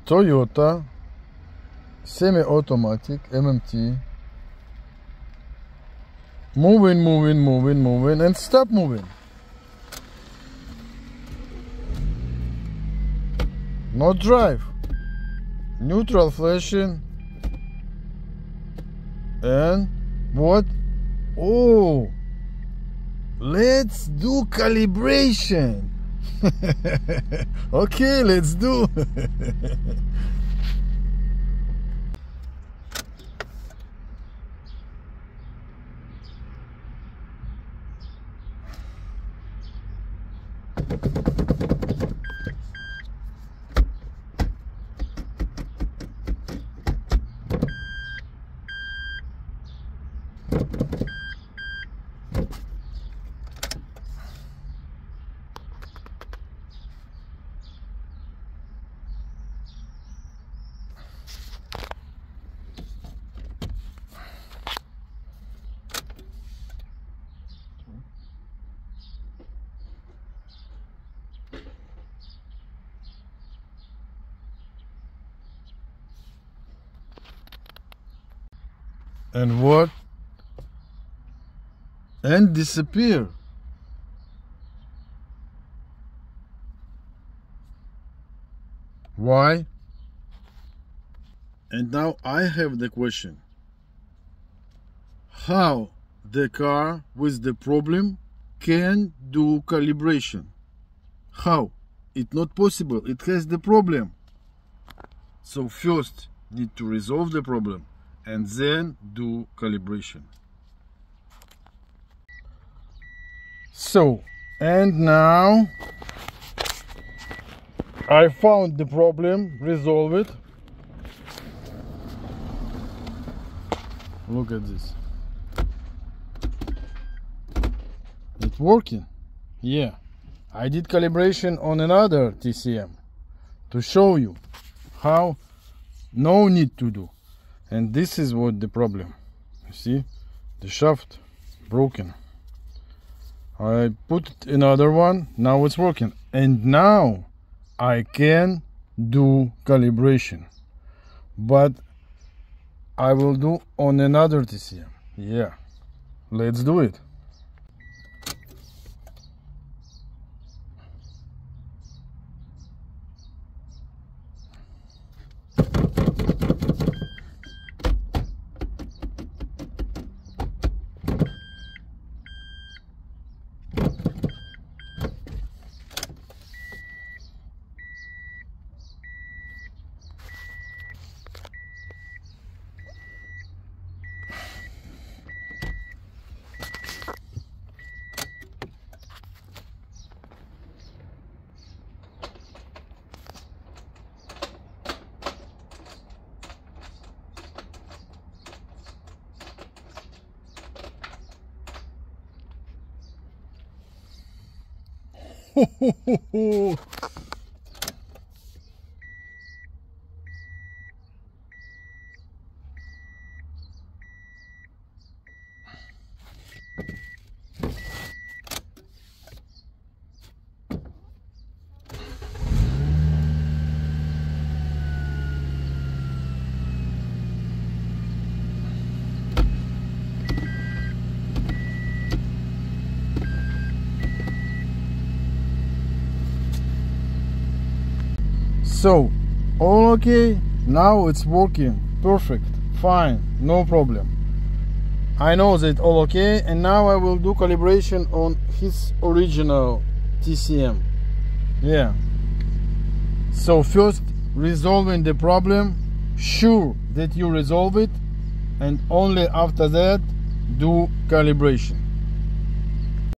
Toyota semi-automatic MMT. Moving and stop moving. Not drive. Neutral flashing. And what? Oh, let's do calibration. Okay, let's do. And what? And disappear. Why? And now I have the question. How the car with the problem can do calibration? How? It's not possible. It has the problem. So first need to resolve the problem and then do calibration. So, and now I found the problem, resolve it. Look at this. It's working. Yeah. I did calibration on another TCM to show you how no need to do. And this is what the problem. You see, the shaft broken. I put another one, now it's working. And now I can do calibration. But I will do on another TCM. Yeah, let's do it. So, all okay, now it's working, perfect, fine, no problem. I know that all okay, and now I will do calibration on his original TCM. Yeah. So first, resolving the problem, sure that you resolve it, and only after that, do calibration.